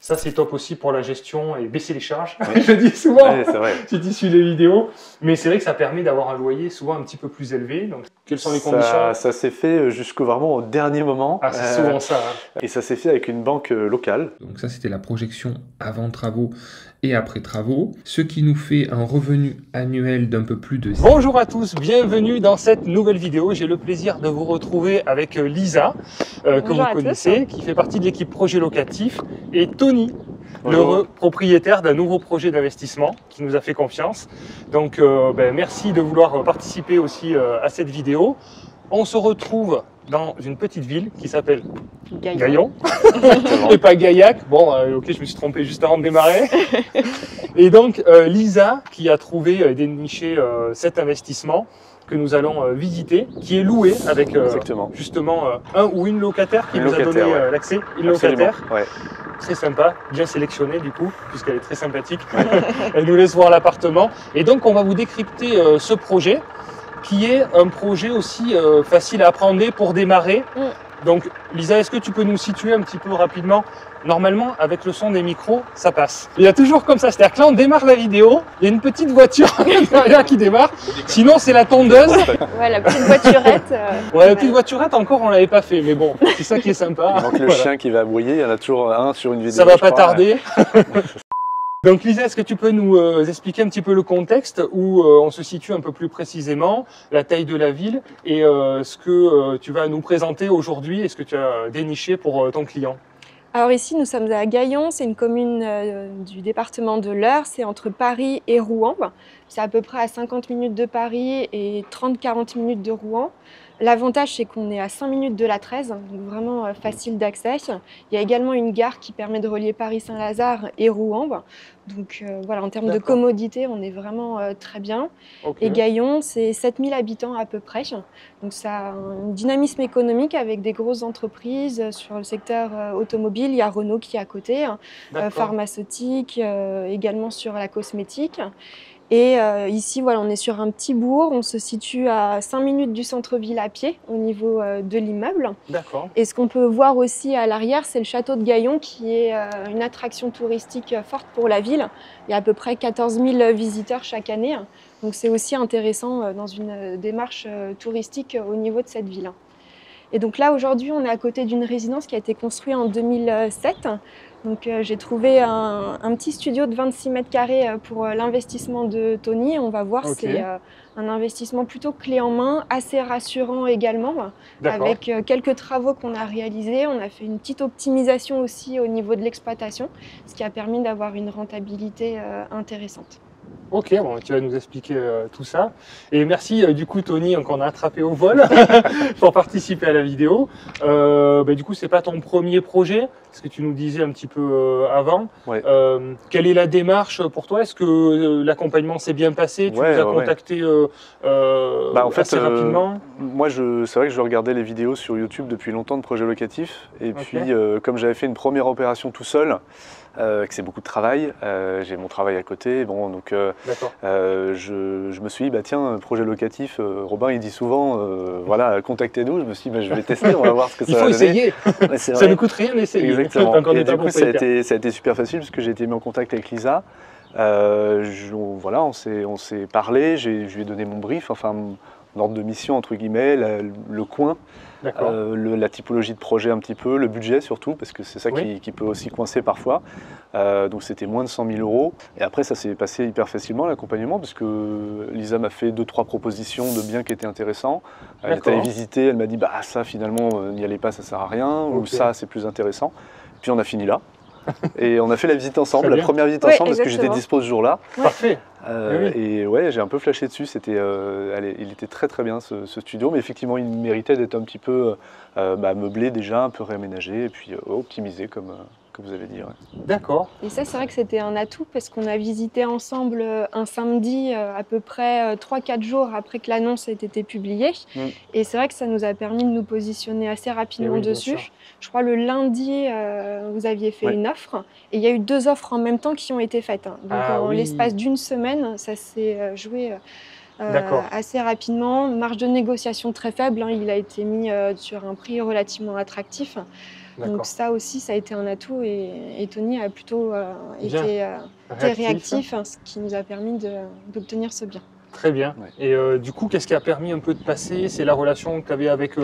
Ça, c'est top aussi pour la gestion et baisser les charges. Je le dis souvent si tu suis les vidéos. Mais c'est vrai que ça permet d'avoir un loyer souvent un petit peu plus élevé. Donc, quelles sont les conditions? Ça s'est fait jusqu'au vraiment au dernier moment. Ah, c'est souvent ça. Hein. Et ça s'est fait avec une banque locale. Donc ça, c'était la projection avant travaux et après travaux, ce qui nous fait un revenu annuel d'un peu plus de... Bonjour à tous, bienvenue dans cette nouvelle vidéo. J'ai le plaisir de vous retrouver avec Lisa, que vous connaissez, qui fait partie de l'équipe projet locatif, et Tony, le propriétaire d'un nouveau projet d'investissement qui nous a fait confiance. Donc merci de vouloir participer aussi à cette vidéo. On se retrouve dans une petite ville qui s'appelle Gaillon, et pas Gaillac. Bon, ok, je me suis trompé juste avant de démarrer. Et donc, Lisa qui a trouvé et déniché cet investissement que nous allons visiter, qui est loué avec justement un ou une locataire qui nous a donné l'accès. Une locataire. Très sympa, bien sélectionnée du coup, puisqu'elle est très sympathique. Elle nous laisse voir l'appartement. Et donc, on va vous décrypter ce projet, qui est un projet aussi facile à appréhender pour démarrer. Donc Lisa, est-ce que tu peux nous situer un petit peu rapidement? Normalement, avec le son des micros, ça passe. Il y a toujours comme ça, c'est-à-dire que là on démarre la vidéo, il y a une petite voiture derrière qui démarre, sinon c'est la tondeuse. Ouais, la petite voiturette. Ouais, la petite voiturette encore on l'avait pas fait, mais bon, c'est ça qui est sympa. Donc le chien qui va aboyer, il y en a toujours un sur une vidéo. Ça va pas tarder. Donc Lisa, est-ce que tu peux nous expliquer un petit peu le contexte où on se situe un peu plus précisément, la taille de la ville et ce que tu vas nous présenter aujourd'hui et ce que tu as déniché pour ton client? Alors ici, nous sommes à Gaillon, c'est une commune du département de l'Eure, c'est entre Paris et Rouen. C'est à peu près à 50 minutes de Paris et 30-40 minutes de Rouen. L'avantage, c'est qu'on est à 5 minutes de la 13, donc vraiment facile d'accès. Il y a également une gare qui permet de relier Paris-Saint-Lazare et Rouen. Donc voilà, en termes de commodité, on est vraiment très bien. Et Gaillon, c'est 7000 habitants à peu près. Donc ça a un dynamisme économique avec des grosses entreprises sur le secteur automobile. Il y a Renault qui est à côté, pharmaceutique, également sur la cosmétique. Et ici, voilà, on est sur un petit bourg, on se situe à 5 minutes du centre-ville à pied au niveau de l'immeuble. D'accord. Et ce qu'on peut voir aussi à l'arrière, c'est le château de Gaillon qui est une attraction touristique forte pour la ville. Il y a à peu près 14 000 visiteurs chaque année. Donc c'est aussi intéressant dans une démarche touristique au niveau de cette ville. Et donc là, aujourd'hui, on est à côté d'une résidence qui a été construite en 2007. Donc j'ai trouvé un petit studio de 26 mètres carrés pour l'investissement de Tony. On va voir, c'est un investissement plutôt clé en main, assez rassurant également, avec quelques travaux qu'on a réalisés. On a fait une petite optimisation aussi au niveau de l'exploitation, ce qui a permis d'avoir une rentabilité intéressante. Ok, bon, tu vas nous expliquer tout ça. Et merci du coup Tony, qu'on a attrapé au vol pour participer à la vidéo. Du coup, c'est pas ton premier projet, ce que tu nous disais un petit peu avant. Quelle est la démarche pour toi? Est-ce que l'accompagnement s'est bien passé? Tu nous as contacté assez rapidement? Moi, c'est vrai que je regardais les vidéos sur YouTube depuis longtemps de projets locatifs. Et puis, comme j'avais fait une première opération tout seul, que c'est beaucoup de travail, j'ai mon travail à côté, bon, donc je me suis dit, bah, tiens, projet locatif, Robin il dit souvent, voilà, contactez-nous. Je me suis dit, bah, je vais tester, on va voir ce que ça va donner. Il faut essayer, ça ne coûte rien d'essayer. Exactement, et du coup ça a été super facile parce que j'ai été mis en contact avec Lisa. Voilà, on s'est parlé, je lui ai donné mon brief, enfin l'ordre de mission entre guillemets, le coin, la typologie de projet un petit peu, le budget surtout, parce que c'est ça qui peut aussi coincer parfois. Donc c'était moins de 100 000 €. Et après ça s'est passé hyper facilement l'accompagnement, parce que Lisa m'a fait 2-3 propositions de biens qui étaient intéressants. Elle est allée visiter, elle m'a dit bah ça finalement n'y allez pas, ça sert à rien, ou ça c'est plus intéressant. Puis on a fini là. Et on a fait la visite ensemble, la première visite ensemble, parce que j'étais dispo ce jour-là. Parfait. Et ouais, j'ai un peu flashé dessus. Il était très très bien ce studio, mais effectivement, il méritait d'être un petit peu meublé déjà, un peu réaménagé et puis optimisé comme vous avez dit. D'accord. Et ça, c'est vrai que c'était un atout parce qu'on a visité ensemble un samedi à peu près 3-4 jours après que l'annonce ait été publiée. Et c'est vrai que ça nous a permis de nous positionner assez rapidement dessus. Je crois le lundi, vous aviez fait une offre et il y a eu 2 offres en même temps qui ont été faites. Donc en l'espace d'une semaine, ça s'est joué assez rapidement. Marge de négociation très faible, il a été mis sur un prix relativement attractif. Donc ça aussi, ça a été un atout et Tony a plutôt été réactif, ce qui nous a permis d'obtenir ce bien. Très bien. Ouais. Et du coup, qu'est-ce qui a permis un peu de passer? C'est la relation que tu avais avec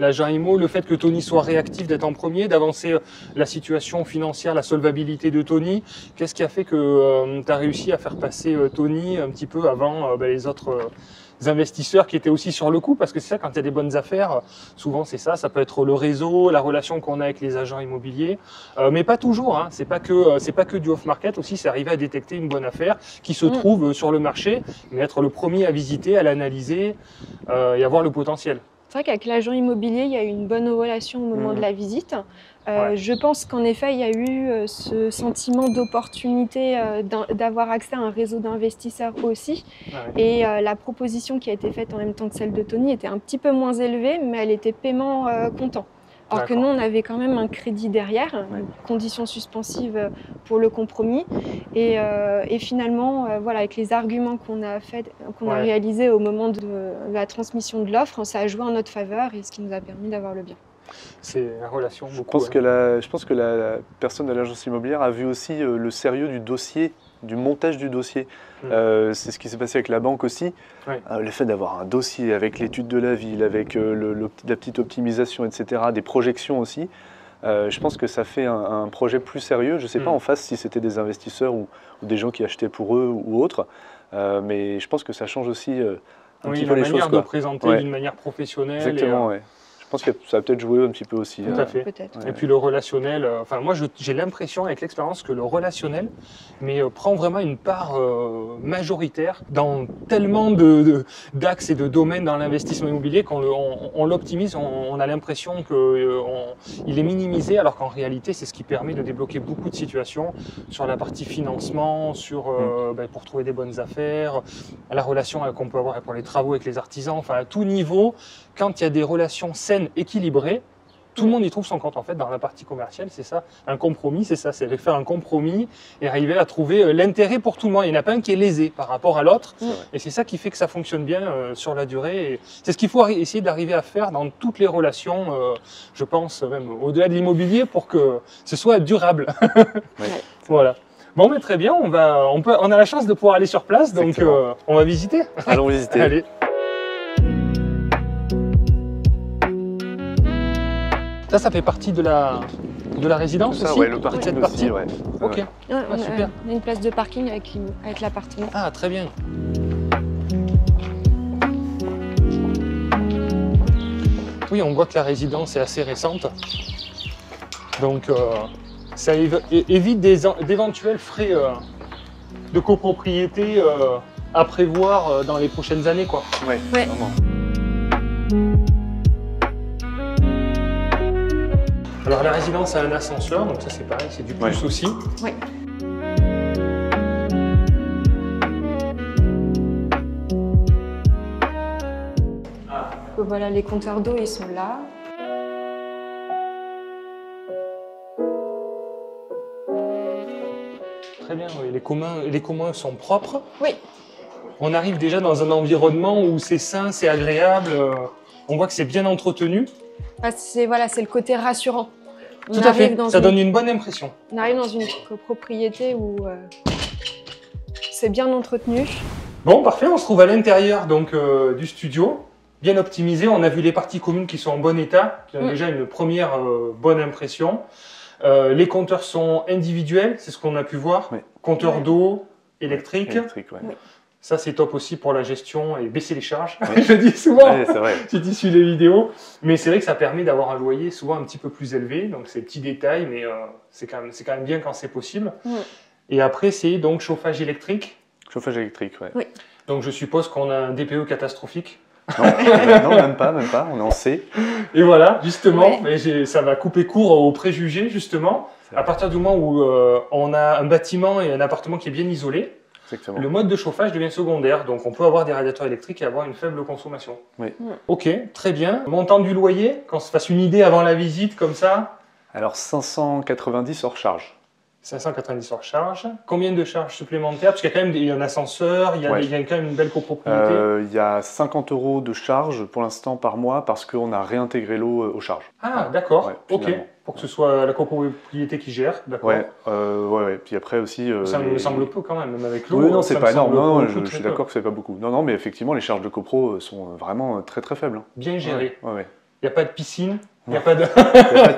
l'agent IMO, le fait que Tony soit réactif, d'être en premier, d'avancer la situation financière, la solvabilité de Tony. Qu'est-ce qui a fait que tu as réussi à faire passer Tony un petit peu avant les autres investisseurs qui étaient aussi sur le coup? Parce que c'est ça, quand il y a des bonnes affaires, souvent c'est ça, ça peut être le réseau, la relation qu'on a avec les agents immobiliers, mais pas toujours, hein. C'est pas que du off-market, aussi c'est arriver à détecter une bonne affaire qui se trouve sur le marché, mais être le premier à visiter, à l'analyser et avoir le potentiel. C'est vrai qu'avec l'agent immobilier, il y a eu une bonne relation au moment de la visite. Je pense qu'en effet, il y a eu ce sentiment d'opportunité d'avoir accès à un réseau d'investisseurs aussi. Et la proposition qui a été faite en même temps que celle de Tony était un petit peu moins élevée, mais elle était paiement comptant. Alors que nous, on avait quand même un crédit derrière, une condition suspensive pour le compromis. Et finalement, voilà, avec les arguments qu'on a réalisés au moment de la transmission de l'offre, ça a joué en notre faveur et ce qui nous a permis d'avoir le bien. C'est la relation beaucoup. Je pense que la personne de l'agence immobilière a vu aussi le sérieux du dossier, du montage du dossier. C'est ce qui s'est passé avec la banque aussi. Le fait d'avoir un dossier avec l'étude de la ville, avec la petite optimisation, etc., des projections aussi, je pense que ça fait un projet plus sérieux. Je ne sais pas en face si c'était des investisseurs ou des gens qui achetaient pour eux ou autres, mais je pense que ça change aussi un petit peu les choses. La manière de présenter d'une manière professionnelle. Exactement, oui. Je pense que ça a peut-être joué un petit peu aussi. Tout à fait. Et puis le relationnel, moi j'ai l'impression avec l'expérience que le relationnel prend vraiment une part majoritaire dans tellement d'axes et de domaines dans l'investissement immobilier qu'on l'optimise, on a l'impression qu'il est minimisé alors qu'en réalité c'est ce qui permet de débloquer beaucoup de situations sur la partie financement, pour trouver des bonnes affaires, la relation qu'on peut avoir pour les travaux avec les artisans, enfin à tout niveau, quand il y a des relations saines, équilibré, tout le monde y trouve son compte en fait dans la partie commerciale, c'est ça, un compromis, c'est ça, c'est de faire un compromis et arriver à trouver l'intérêt pour tout le monde. Il n'y en a pas un qui est lésé par rapport à l'autre et c'est ça qui fait que ça fonctionne bien sur la durée. C'est ce qu'il faut essayer d'arriver à faire dans toutes les relations, je pense même au-delà de l'immobilier pour que ce soit durable. Voilà. Bon, mais très bien, on a la chance de pouvoir aller sur place, donc on va visiter. Allons visiter. Allez. Ça fait partie de la résidence aussi. Oui, le parking aussi, ouais. Ok, on a une place de parking avec l'appartement. Ah, très bien. Oui, on voit que la résidence est assez récente. Donc, ça évite d'éventuels frais de copropriété à prévoir dans les prochaines années, quoi. Oui, vraiment. Alors la résidence a un ascenseur, donc ça c'est pareil, c'est du plus aussi. Oui. Voilà, les compteurs d'eau, ils sont là. Très bien, oui. Les communs sont propres. Oui. On arrive déjà dans un environnement où c'est sain, c'est agréable. On voit que c'est bien entretenu. C'est le côté rassurant. Tout à fait, ça donne une bonne impression. On arrive dans une copropriété où c'est bien entretenu. Bon, parfait, on se trouve à l'intérieur du studio, bien optimisé. On a vu les parties communes qui sont en bon état, qui ont déjà une première bonne impression. Les compteurs sont individuels, c'est ce qu'on a pu voir. Compteurs d'eau, électrique. Ça, c'est top aussi pour la gestion et baisser les charges. Je dis souvent, si tu suis les vidéos. Mais c'est vrai que ça permet d'avoir un loyer souvent un petit peu plus élevé. Donc, c'est petits détails, mais c'est quand même bien quand c'est possible. Et après, c'est donc chauffage électrique. Chauffage électrique, oui. Donc, je suppose qu'on a un DPE catastrophique. Non, même pas, on est en C. Et voilà, justement, ça va couper court aux préjugés, justement. À partir du moment où on a un bâtiment et un appartement qui est bien isolé, le mode de chauffage devient secondaire, donc on peut avoir des radiateurs électriques et avoir une faible consommation. Ok, très bien. Montant du loyer, qu'on se fasse une idée avant la visite, comme ça. Alors 590 hors charge. 590 hors charge. Combien de charges supplémentaires? Parce qu'il y a quand même un ascenseur, il y a quand même une belle copropriété. Il y a 50 € de charge pour l'instant par mois parce qu'on a réintégré l'eau aux charges. Ah, d'accord, ok. pour que ce soit la copropriété qui gère, d'accord. Ouais. Puis après aussi... ça me semble peu quand même avec l'eau. Oui, non, c'est pas énorme. Non, je suis d'accord que c'est pas beaucoup. Non, mais effectivement, les charges de copro sont vraiment très très faibles. Bien gérées. Ouais. Il n'y a pas de piscine. Il n'y a pas de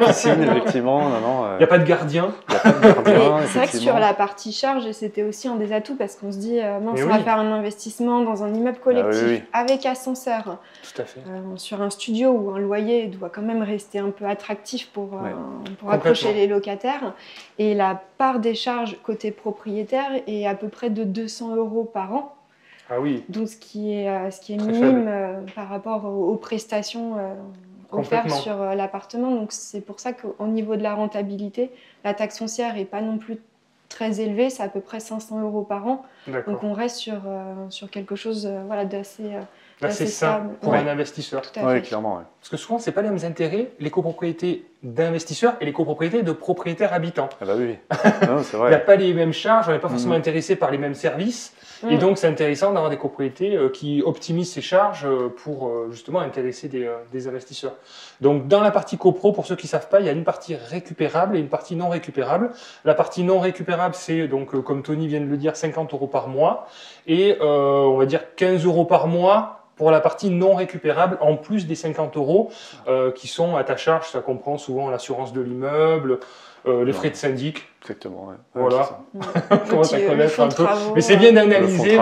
piscine, effectivement. Il n'y a pas de gardien. C'est vrai que sur la partie charge, c'était aussi un des atouts parce qu'on se dit, on va faire un investissement dans un immeuble collectif avec ascenseur. Tout à fait. Sur un studio où un loyer doit quand même rester un peu attractif pour accrocher les locataires. Et la part des charges côté propriétaire est à peu près de 200 € par an. Ah oui. Donc ce qui est minime par rapport aux prestations offert sur l'appartement. Donc c'est pour ça qu'au niveau de la rentabilité, la taxe foncière n'est pas non plus très élevée, c'est à peu près 500 € par an. Donc on reste sur quelque chose d'assez simple pour un investisseur. Oui, clairement. Ouais. Parce que souvent, ce n'est pas les mêmes intérêts, les copropriétés d'investisseurs et les copropriétés de propriétaires habitants. Ah bah oui, c'est vrai. Il n'y a pas les mêmes charges, on n'est pas forcément intéressé par les mêmes services. Et donc, c'est intéressant d'avoir des copropriétés qui optimisent ces charges pour justement intéresser des investisseurs. Donc, dans la partie copro, pour ceux qui ne savent pas, il y a une partie récupérable et une partie non récupérable. La partie non récupérable, c'est donc, comme Tony vient de le dire, 50 € par mois. Et on va dire 15 € par mois pour la partie non récupérable, en plus des 50 € qui sont à ta charge. Ça comprend souvent l'assurance de l'immeuble, les frais de syndic. Exactement, ouais. Voilà. Comment ça connaître un peu. Mais c'est bien d'analyser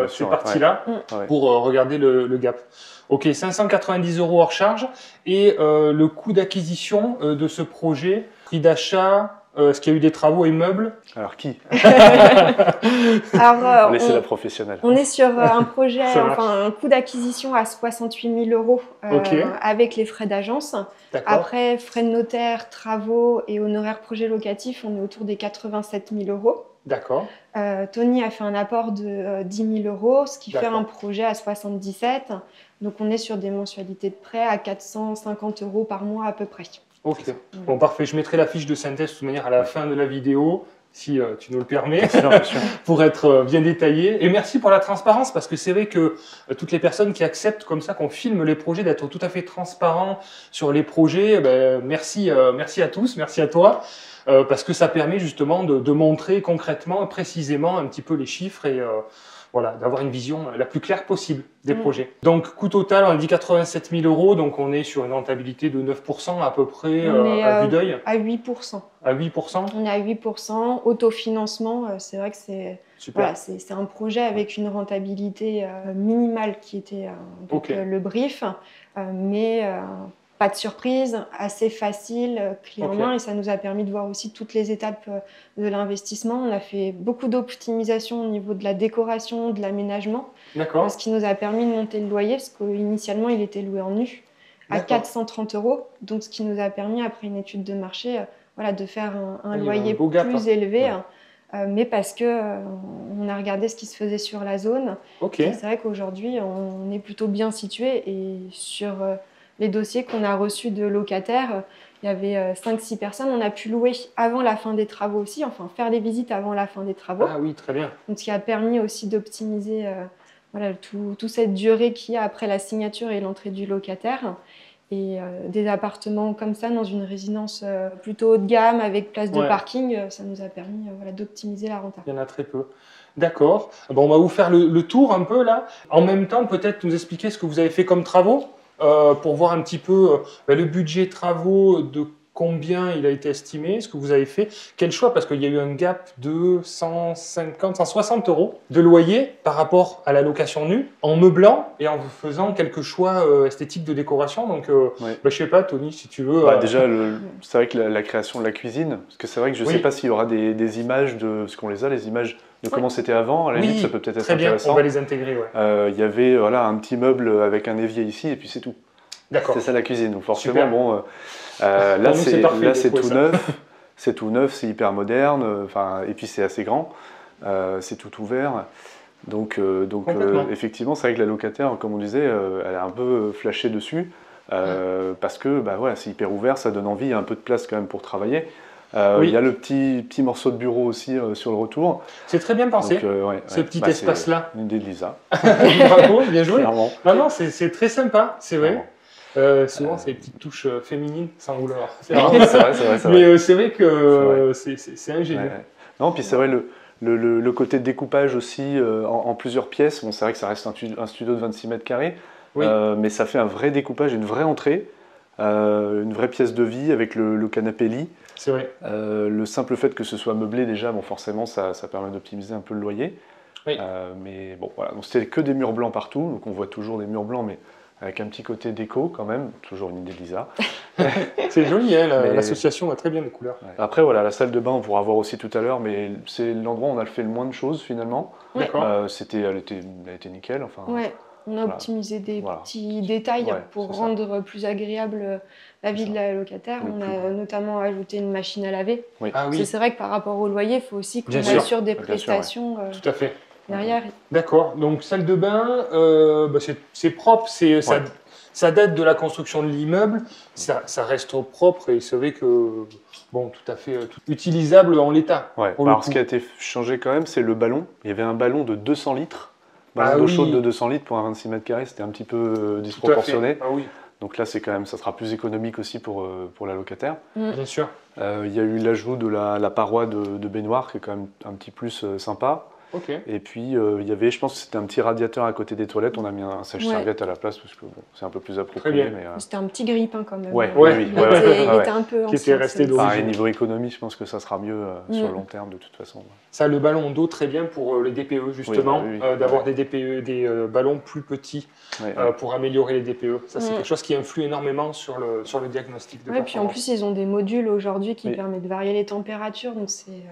ces parties-là pour regarder le gap. Ok, 590 € hors charge. Et le coût d'acquisition de ce projet, prix d'achat, est-ce qu'il y a eu des travaux et meubles? Alors qui? Alors, laissez la professionnelle. On est sur un projet, un coût d'acquisition à 68 000 € avec les frais d'agence. Après, frais de notaire, travaux et honoraires projet locatif, on est autour des 87 000 €. D'accord. Tony a fait un apport de 10 000 €, ce qui fait un projet à 77. Donc on est sur des mensualités de prêt à 450 € par mois à peu près. Ok, bon parfait, je mettrai la fiche de synthèse de toute manière à la fin de la vidéo, si tu nous le permets, bien sûr. pour être bien détaillé. Et merci pour la transparence, parce que c'est vrai que toutes les personnes qui acceptent comme ça qu'on filme les projets, d'être tout à fait transparent sur les projets, merci à tous, merci à toi, parce que ça permet justement de montrer concrètement, précisément un petit peu les chiffres et voilà, d'avoir une vision la plus claire possible des projets. Donc, coût total, on a dit 87 000 €, donc on est sur une rentabilité de 9% à peu près à vue d'œil. À 8%. À 8%. On est à 8%. Autofinancement, c'est vrai que c'est un projet avec une rentabilité minimale qui était le brief, mais pas de surprise, assez facile, clé en main, et ça nous a permis de voir aussi toutes les étapes de l'investissement. On a fait beaucoup d'optimisation au niveau de la décoration, de l'aménagement, ce qui nous a permis de monter le loyer, parce qu'initialement, il était loué en nu à 430 €, donc ce qui nous a permis, après une étude de marché, de faire un loyer plus élevé, mais parce qu'on a regardé ce qui se faisait sur la zone. C'est vrai qu'aujourd'hui, on est plutôt bien situé, et sur les dossiers qu'on a reçus de locataires, il y avait 5-6 personnes. On a pu louer avant la fin des travaux aussi, enfin faire des visites avant la fin des travaux. Ah oui, très bien. Donc, ce qui a permis aussi d'optimiser toute cette durée qu'il y a après la signature et l'entrée du locataire. Et des appartements comme ça dans une résidence plutôt haut de gamme avec place de parking, ça nous a permis d'optimiser la renta. Il y en a très peu. D'accord. Bon, on va vous faire le tour un peu là. En même temps, peut-être nous expliquer ce que vous avez fait comme travaux. Pour voir un petit peu le budget travaux, de combien il a été estimé, ce que vous avez fait, quel choix, parce qu'il y a eu un gap de 160 € de loyer par rapport à la location nue, en meublant et en faisant quelques choix esthétiques de décoration. Donc, je sais pas, Tony, si tu veux. Déjà, c'est vrai que la création de la cuisine, parce que c'est vrai que je ne sais pas s'il y aura des images de ce qu'on les a, les images de comment c'était avant, à la limite, ça peut peut-être être intéressant. Bien, on va les intégrer, il y avait un petit meuble avec un évier ici, et puis c'est tout. D'accord. C'est ça la cuisine. Donc forcément, là c'est tout neuf, c'est hyper moderne, et puis c'est assez grand, c'est tout ouvert. Donc effectivement, c'est vrai que la locataire, comme on disait, elle a un peu flashé dessus, parce que c'est hyper ouvert, ça donne envie, il y a un peu de place quand même pour travailler. Il y a le petit morceau de bureau aussi sur le retour. C'est très bien pensé, ce petit espace-là. Une idée de Lisa. Bravo, bien joué. Clairement. Non, c'est très sympa, c'est vrai. Souvent, c'est les petites touches féminines, sans vouloir. C'est vrai. Mais c'est vrai que c'est ingénieux. Ouais. Non, puis c'est vrai, le côté découpage aussi en plusieurs pièces, bon, c'est vrai que ça reste un studio de 26 mètres carrés, mais ça fait un vrai découpage, une vraie entrée, une vraie pièce de vie avec le canapé lit. C'est vrai. Le simple fait que ce soit meublé déjà, bon, forcément, ça permet d'optimiser un peu le loyer. Oui. Mais bon, voilà, donc c'était que des murs blancs partout, donc on voit toujours des murs blancs, mais avec un petit côté déco quand même, toujours une idée de Lisa. C'est joli, hein, l'association va très bien les couleurs. Ouais. Après voilà, la salle de bain on pourra voir aussi tout à l'heure, mais c'est l'endroit où on a fait le moins de choses finalement. D'accord. Elle était nickel. Enfin, ouais, on a optimisé des petits détails pour rendre plus agréable la vie de la locataire. On a notamment ajouté une machine à laver. Oui. Ah, oui. C'est vrai que par rapport au loyer, il faut aussi qu'on assure des prestations tout à fait. derrière. D'accord, donc salle de bain, c'est propre, ça date de la construction de l'immeuble, ça reste propre et c'est vrai que, bon, tout à fait utilisable en l'état. Ouais. Alors ce qui a été changé quand même, c'est le ballon. Il y avait un ballon de 200 litres, d'eau chaude de 200 litres pour un 26 mètres carrés, c'était un petit peu disproportionné. Ah oui. Donc là, c'est quand même, ça sera plus économique aussi pour la locataire. Bien sûr. Il y a eu l'ajout de la paroi de baignoire qui est quand même un petit plus sympa. Okay. Et puis il y avait, je pense que c'était un petit radiateur à côté des toilettes, on a mis un sèche-serviette à la place parce que bon, c'est un peu plus approprié. Mais, c'était un petit grille-pain quand même. Il était un peu qui était resté d'origine. Niveau économie, je pense que ça sera mieux sur le long terme de toute façon. Ça, le ballon d'eau, très bien pour les DPE justement, d'avoir des DPE, des ballons plus petits pour améliorer les DPE. Ça, c'est quelque chose qui influe énormément sur le diagnostic de performance. Puis en plus, ils ont des modules aujourd'hui qui permettent de varier les températures, donc c'est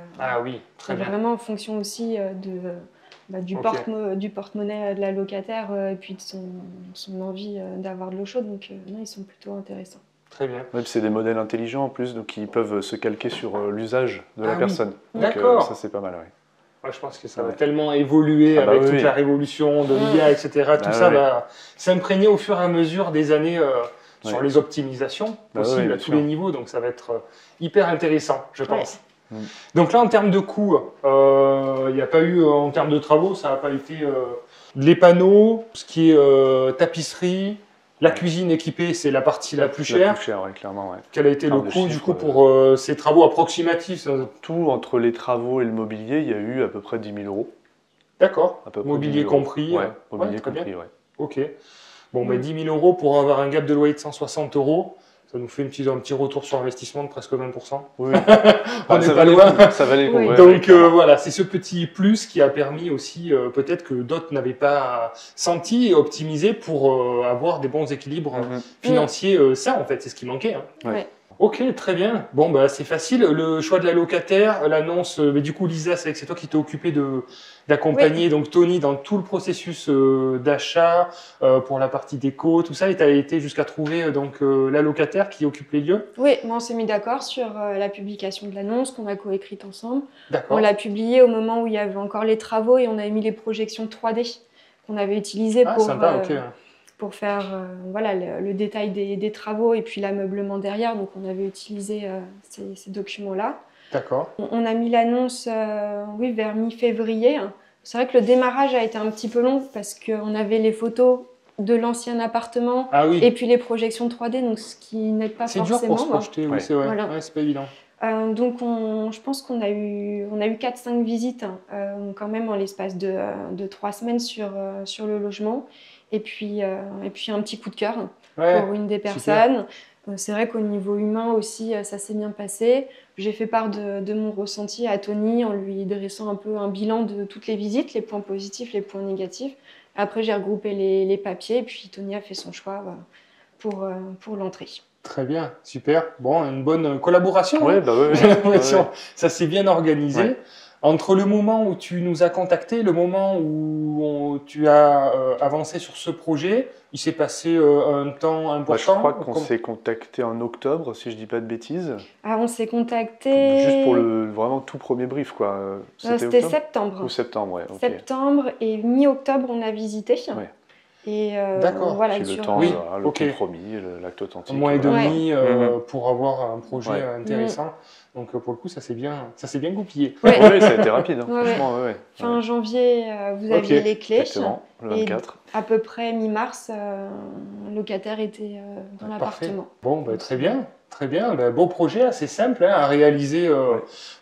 vraiment en fonction aussi du porte-monnaie de la locataire et puis de son envie d'avoir de l'eau chaude, donc non, ils sont plutôt intéressants. Très bien. Ouais, c'est des modèles intelligents en plus, donc ils peuvent se calquer sur l'usage de la personne. D'accord. Ça c'est pas mal, Ouais, je pense que ça va tellement évoluer avec toute la révolution de l'IA, etc. Tout ça va s'imprégner au fur et à mesure des années sur les optimisations possibles à tous les niveaux, donc ça va être hyper intéressant, je pense. Donc là, en termes de coûts, il n'y a pas eu, en termes de travaux, ça n'a pas été les panneaux, ce qui est tapisserie, la cuisine équipée, c'est la partie la plus chère. La plus chère, clairement. Quel a été le coût du coup pour ces travaux approximatifs? Tout entre les travaux et le mobilier, il y a eu à peu près 10 000 euros. D'accord. Mobilier compris. Mobilier compris, Ok. Bon, mais 10 000 euros pour avoir un gap de loyer de 160 euros. Ça nous fait un petit retour sur investissement de presque 20%. Oui. On n'est pas loin. Ça valait le coup. Donc voilà, c'est ce petit plus qui a permis aussi peut-être que d'autres n'avaient pas senti et optimisé pour avoir des bons équilibres financiers sains en fait. C'est ce qui manquait. Ok, très bien. Bon, bah, c'est facile. Le choix de la locataire, l'annonce, mais du coup, Lisa, c'est toi qui t'es occupée d'accompagner donc Tony dans tout le processus d'achat pour la partie déco, tout ça, et tu as été jusqu'à trouver donc la locataire qui occupe les lieux. Oui, on s'est mis d'accord sur la publication de l'annonce qu'on a coécrite ensemble. D'accord. On l'a publiée au moment où il y avait encore les travaux et on avait mis les projections 3D qu'on avait utilisées pour faire le détail des travaux et puis l'ameublement derrière. Donc, on avait utilisé ces documents-là. D'accord. On a mis l'annonce vers mi-février. C'est vrai que le démarrage a été un petit peu long parce qu'on avait les photos de l'ancien appartement et puis les projections 3D, donc ce qui n'aide pas forcément. C'est dur pour se projeter, oui, c'est vrai. Voilà. Ouais, c'est pas évident. Donc, je pense qu'on a eu 4-5 visites quand même en l'espace de 3 semaines sur le logement. Et puis un petit coup de cœur pour une des personnes. C'est vrai qu'au niveau humain aussi, ça s'est bien passé. J'ai fait part de mon ressenti à Tony en lui dressant un peu un bilan de toutes les visites, les points positifs, les points négatifs. Après, j'ai regroupé les papiers et puis Tony a fait son choix pour l'entrée. Très bien, super. Bon, une bonne collaboration. Oui, j'ai l'impression. Ça s'est bien organisé. Ouais. Entre le moment où tu nous as contacté, le moment où tu as avancé sur ce projet, il s'est passé un temps important. Je crois qu'on s'est contacté en octobre, si je ne dis pas de bêtises. Ah, on s'est contacté... Juste pour le vraiment tout premier brief, quoi. C'était septembre. Ou septembre, ouais. Okay. Septembre et mi-octobre, on a visité. Ouais. Et d'accord. Voilà, le temps, le compromis, l'acte authentique. Un mois et demi pour avoir un projet intéressant. Donc pour le coup, ça s'est bien goupillé. Oui, ça a été rapide, hein, franchement. Ouais. Fin janvier, vous aviez les clés. Exactement, le 24. Et à peu près mi-mars, le locataire était dans l'appartement. Bon, très bien. Très bien, beau projet, assez simple à réaliser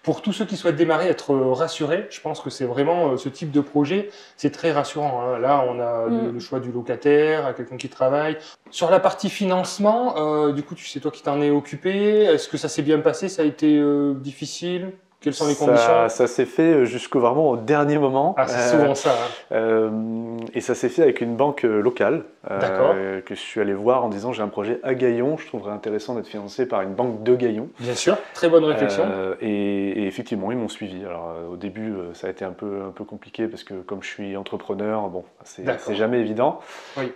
pour tous ceux qui souhaitent démarrer, être rassurés. Je pense que c'est vraiment ce type de projet, c'est très rassurant. Hein. Là, on a le choix du locataire, quelqu'un qui travaille. Sur la partie financement, du coup, c'est toi qui t'en es occupé. Est-ce que ça s'est bien passé? Ça a été difficile? Quelles sont les conditions? Ça s'est fait jusqu'au vraiment au dernier moment. Ah, c'est souvent ça. Hein. Et ça s'est fait avec une banque locale que je suis allé voir en disant j'ai un projet à Gaillon, je trouverais intéressant d'être financé par une banque de Gaillon. Bien sûr, très bonne réflexion. Et effectivement, ils m'ont suivi. Alors au début, ça a été un peu compliqué parce que comme je suis entrepreneur, bon, c'est jamais évident. Oui.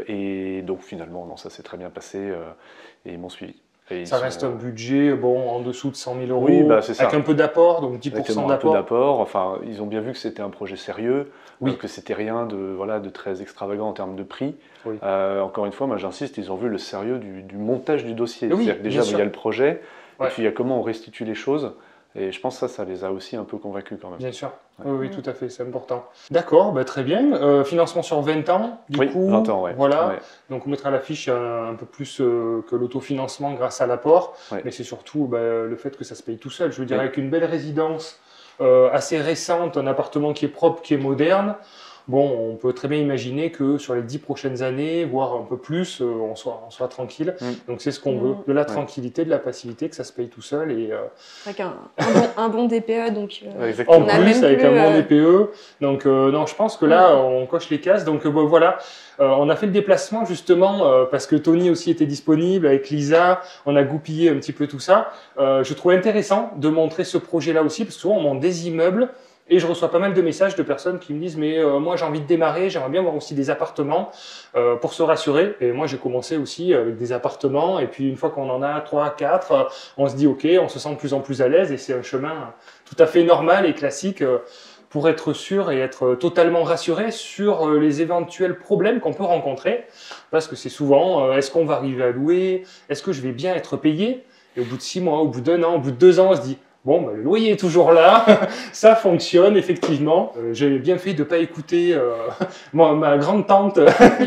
Et donc finalement, non, ça s'est très bien passé et ils m'ont suivi. Ça reste un budget en dessous de 100 000 €, oui, c'est ça. avec un peu d'apport, donc 10% d'apport. Un peu d'apport, enfin, ils ont bien vu que c'était un projet sérieux, que c'était rien de très extravagant en termes de prix. Oui. Encore une fois, moi j'insiste, ils ont vu le sérieux du montage du dossier. Oui, c'est-à-dire que déjà, il y a le projet, et puis il y a comment on restitue les choses. Et je pense que ça les a aussi un peu convaincus quand même. Bien sûr, oui, tout à fait, c'est important. D'accord, très bien. Financement sur 20 ans, du coup. 20 ans, voilà. Donc on mettra à l'affiche un peu plus que l'autofinancement grâce à l'apport. Mais c'est surtout le fait que ça se paye tout seul. Je veux dire, avec une belle résidence assez récente, un appartement qui est propre, qui est moderne, on peut très bien imaginer que sur les 10 prochaines années, voire un peu plus, on soit tranquille. Donc c'est ce qu'on veut, de la tranquillité, de la passivité, que ça se paye tout seul. Et, avec un bon DPE, donc en plus, avec un bon DPE. Donc non, je pense que là, on coche les cases. Donc voilà, on a fait le déplacement justement parce que Tony aussi était disponible, avec Lisa, on a goupillé un petit peu tout ça. Je trouvais intéressant de montrer ce projet-là aussi, parce que souvent on monte des immeubles, et je reçois pas mal de messages de personnes qui me disent mais moi j'ai envie de démarrer, j'aimerais bien voir aussi des appartements pour se rassurer. Et moi j'ai commencé aussi avec des appartements, et puis une fois qu'on en a 3, 4, on se dit ok, on se sent de plus en plus à l'aise, et c'est un chemin tout à fait normal et classique pour être sûr et être totalement rassuré sur les éventuels problèmes qu'on peut rencontrer. Parce que c'est souvent, est-ce qu'on va arriver à louer? Est-ce que je vais bien être payé? Et au bout de 6 mois, au bout d'1 an, au bout de 2 ans, on se dit le loyer est toujours là, ça fonctionne effectivement. J'ai bien fait de ne pas écouter ma grande-tante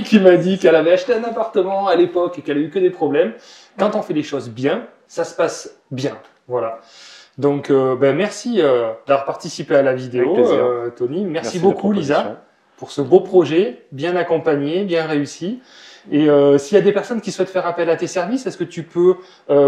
qui m'a dit qu'elle avait acheté un appartement à l'époque et qu'elle a eu que des problèmes. Quand on fait les choses bien, ça se passe bien. Voilà. Donc merci d'avoir participé à la vidéo, Tony. Merci beaucoup Lisa pour ce beau projet, bien accompagné, bien réussi. Et s'il y a des personnes qui souhaitent faire appel à tes services, est-ce que tu peux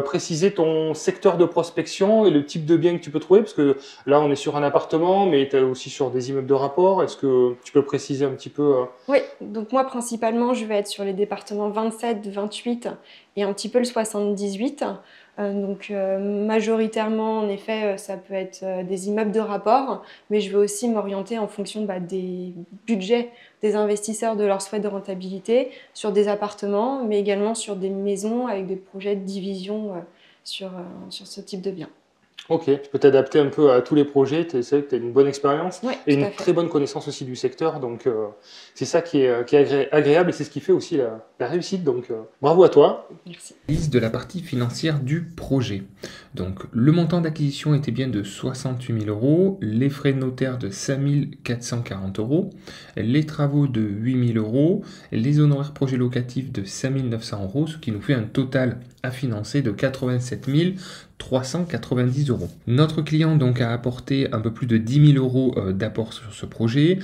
préciser ton secteur de prospection et le type de bien que tu peux trouver? Parce que là, on est sur un appartement, mais tu es aussi sur des immeubles de rapport. Est-ce que tu peux préciser un petit peu Oui, donc moi, principalement, je vais être sur les départements 27, 28 et un petit peu le 78. Donc majoritairement, en effet, ça peut être des immeubles de rapport, mais je vais aussi m'orienter en fonction des budgets des investisseurs, de leur souhait de rentabilité, sur des appartements, mais également sur des maisons avec des projets de division sur ce type de biens. Ok, tu peux t'adapter un peu à tous les projets, tu sais que tu as une bonne expérience et une très bonne connaissance aussi du secteur, donc c'est ça qui est agréable et c'est ce qui fait aussi la réussite, donc bravo à toi. Merci. Liste de la partie financière du projet. Donc le montant d'acquisition était bien de 68 000 €, les frais de notaire de 5 440 €, les travaux de 8 000 €, les honoraires projet locatif de 5 900 €, ce qui nous fait un total à financer de 87 390 €. Notre client donc a apporté un peu plus de 10 000 € d'apport sur ce projet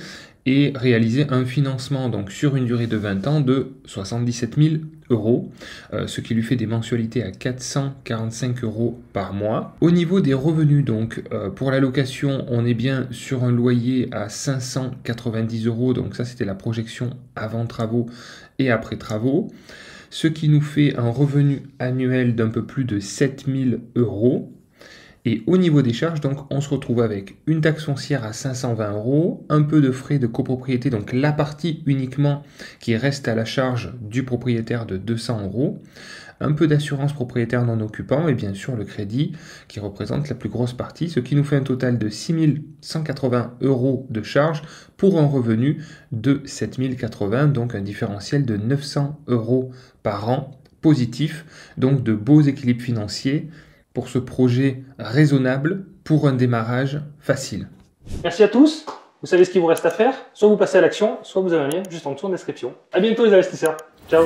et réalisé un financement donc sur une durée de 20 ans de 77 000 €, ce qui lui fait des mensualités à 445 € par mois. Au niveau des revenus, donc pour la location, on est bien sur un loyer à 590 €, donc ça c'était la projection avant travaux et après travaux, ce qui nous fait un revenu annuel d'un peu plus de 7 000 €. Et au niveau des charges, donc, on se retrouve avec une taxe foncière à 520 €, un peu de frais de copropriété, donc la partie uniquement qui reste à la charge du propriétaire de 200 €, un peu d'assurance propriétaire non occupant et bien sûr le crédit qui représente la plus grosse partie, ce qui nous fait un total de 6 180 € de charges pour un revenu de 7 080, donc un différentiel de 900 € par an positif, donc de beaux équilibres financiers pour ce projet raisonnable pour un démarrage facile. Merci à tous. Vous savez ce qu'il vous reste à faire. Soit vous passez à l'action, soit vous avez un lien juste en dessous en description. À bientôt les investisseurs. Ciao.